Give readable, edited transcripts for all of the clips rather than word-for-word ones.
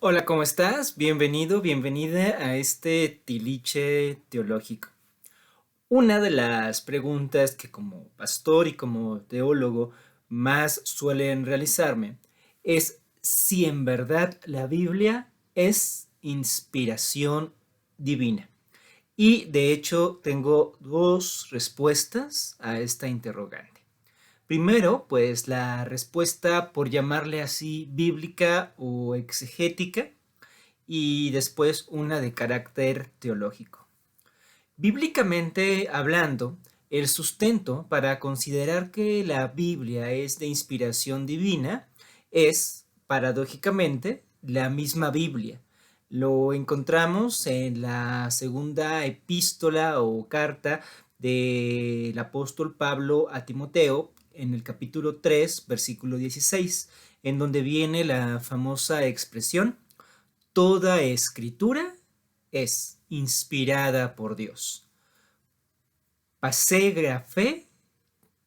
Hola, ¿cómo estás? Bienvenido, bienvenida a este tiliche teológico. Una de las preguntas que como pastor y como teólogo más suelen realizarme es si en verdad la Biblia es inspiración divina. Y de hecho tengo dos respuestas a esta interrogante. Primero, pues la respuesta, por llamarle así, bíblica o exegética, y después una de carácter teológico. Bíblicamente hablando, el sustento para considerar que la Biblia es de inspiración divina es, paradójicamente, la misma Biblia. Lo encontramos en la segunda epístola o carta del apóstol Pablo a Timoteo, en el capítulo 3, versículo 16, en donde viene la famosa expresión: toda escritura es inspirada por Dios. Pasegrafé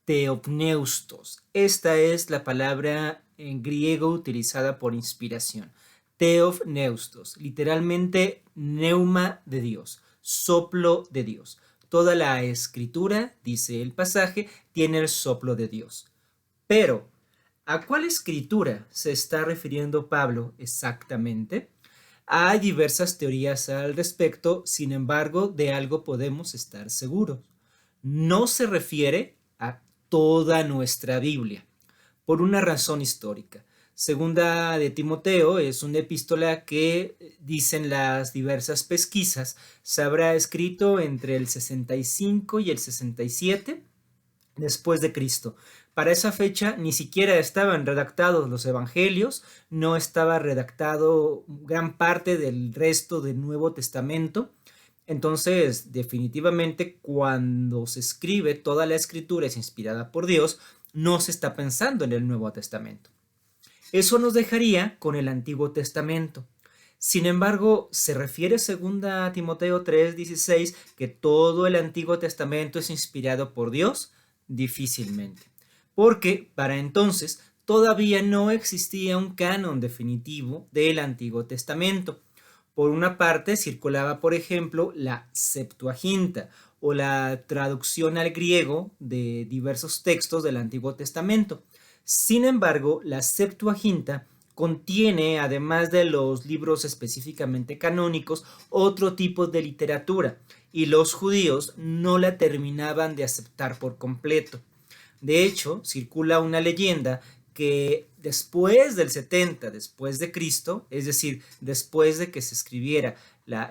teopneustos. Esta es la palabra en griego utilizada por inspiración. Teopneustos, literalmente neuma de Dios, soplo de Dios. Toda la escritura, dice el pasaje, tiene el soplo de Dios. Pero, ¿a cuál escritura se está refiriendo Pablo exactamente? Hay diversas teorías al respecto, sin embargo, de algo podemos estar seguros. No se refiere a toda nuestra Biblia, por una razón histórica. Segunda de Timoteo es una epístola que, dicen las diversas pesquisas, se habrá escrito entre el 65 y el 67 después de Cristo. Para esa fecha ni siquiera estaban redactados los evangelios, no estaba redactado gran parte del resto del Nuevo Testamento. Entonces, definitivamente, cuando se escribe toda la escritura es inspirada por Dios, no se está pensando en el Nuevo Testamento. Eso nos dejaría con el Antiguo Testamento. Sin embargo, se refiere segunda a Timoteo 3:16 que todo el Antiguo Testamento es inspirado por Dios. Difícilmente, porque para entonces todavía no existía un canon definitivo del Antiguo Testamento. Por una parte circulaba, por ejemplo, la Septuaginta o la traducción al griego de diversos textos del Antiguo Testamento. Sin embargo, la Septuaginta contiene, además de los libros específicamente canónicos, otro tipo de literatura, y los judíos no la terminaban de aceptar por completo. De hecho, circula una leyenda que después del 70 después de Cristo, es decir, después de que se escribiera la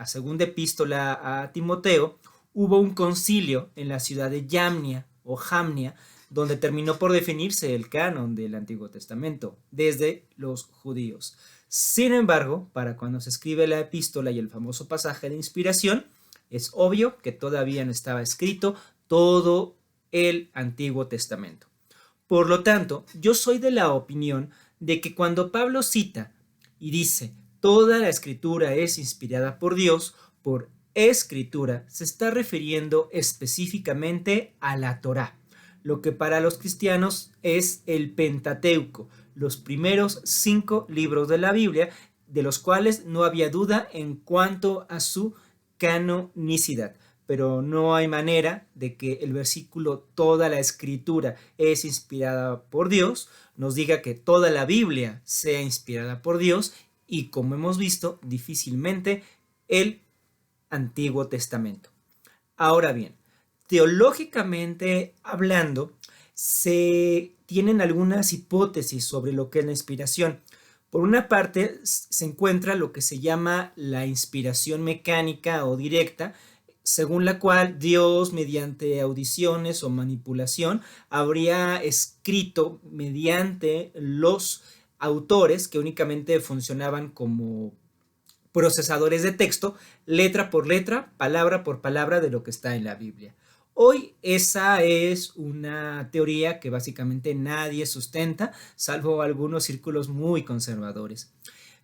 segunda epístola a Timoteo, hubo un concilio en la ciudad de Yamnia o Jamnia, donde terminó por definirse el canon del Antiguo Testamento desde los judíos. Sin embargo, para cuando se escribe la epístola y el famoso pasaje de inspiración, es obvio que todavía no estaba escrito todo el Antiguo Testamento. Por lo tanto, yo soy de la opinión de que cuando Pablo cita y dice toda la escritura es inspirada por Dios, por escritura se está refiriendo específicamente a la Torá, lo que para los cristianos es el Pentateuco, los primeros 5 libros de la Biblia, de los cuales no había duda en cuanto a su canonicidad. Pero no hay manera de que el versículo toda la escritura es inspirada por Dios nos diga que toda la Biblia sea inspirada por Dios, y como hemos visto, difícilmente el Antiguo Testamento. Ahora bien, teológicamente hablando, se tienen algunas hipótesis sobre lo que es la inspiración. Por una parte, se encuentra lo que se llama la inspiración mecánica o directa, según la cual Dios, mediante audiciones o manipulación, habría escrito mediante los autores que únicamente funcionaban como procesadores de texto, letra por letra, palabra por palabra de lo que está en la Biblia. Hoy esa es una teoría que básicamente nadie sustenta, salvo algunos círculos muy conservadores.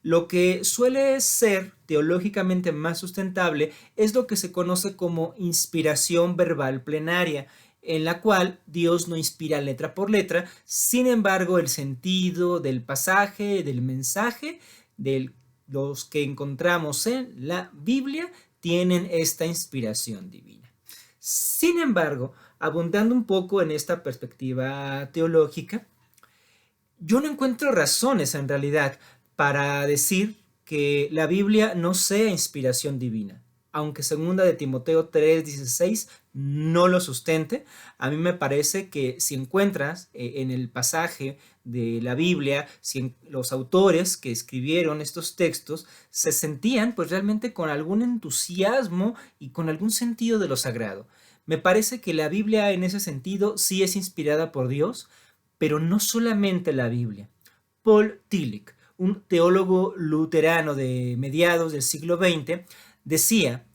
Lo que suele ser teológicamente más sustentable es lo que se conoce como inspiración verbal plenaria, en la cual Dios no inspira letra por letra, sin embargo el sentido del pasaje, del mensaje, de los que encontramos en la Biblia, tienen esta inspiración divina. Sin embargo, abundando un poco en esta perspectiva teológica, yo no encuentro razones en realidad para decir que la Biblia no sea inspiración divina. Aunque segunda de Timoteo 3:16 no lo sustente, a mí me parece que si encuentras en el pasaje de la Biblia, si los autores que escribieron estos textos se sentían pues realmente con algún entusiasmo y con algún sentido de lo sagrado. Me parece que la Biblia en ese sentido sí es inspirada por Dios, pero no solamente la Biblia. Paul Tillich, un teólogo luterano de mediados del siglo XX, decía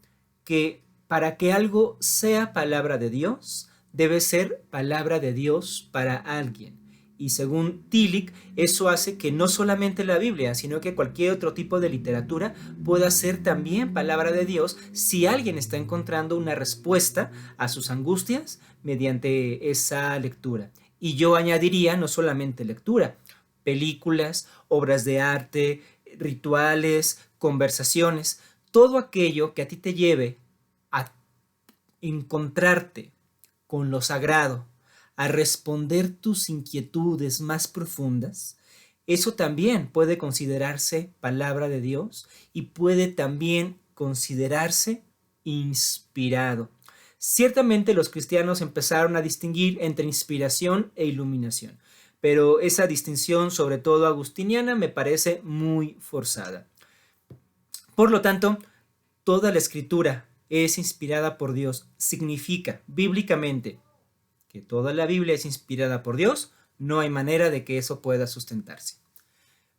que para que algo sea palabra de Dios, debe ser palabra de Dios para alguien. Y según Tillich, eso hace que no solamente la Biblia, sino que cualquier otro tipo de literatura pueda ser también palabra de Dios si alguien está encontrando una respuesta a sus angustias mediante esa lectura. Y yo añadiría no solamente lectura, películas, obras de arte, rituales, conversaciones, todo aquello que a ti te lleve a encontrarte con lo sagrado, a responder tus inquietudes más profundas, eso también puede considerarse palabra de Dios y puede también considerarse inspirado. Ciertamente los cristianos empezaron a distinguir entre inspiración e iluminación, pero esa distinción, sobre todo agustiniana, me parece muy forzada. Por lo tanto, toda la escritura es inspirada por Dios. Significa, bíblicamente, que toda la Biblia es inspirada por Dios. No hay manera de que eso pueda sustentarse.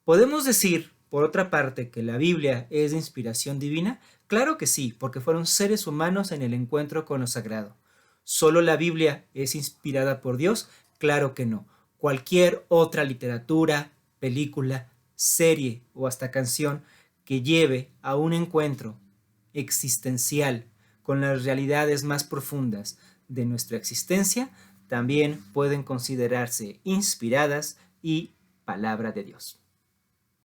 ¿Podemos decir, por otra parte, que la Biblia es de inspiración divina? Claro que sí, porque fueron seres humanos en el encuentro con lo sagrado. ¿Solo la Biblia es inspirada por Dios? Claro que no. Cualquier otra literatura, película, serie o hasta canción que lleve a un encuentro existencial con las realidades más profundas de nuestra existencia, también pueden considerarse inspiradas y palabra de Dios.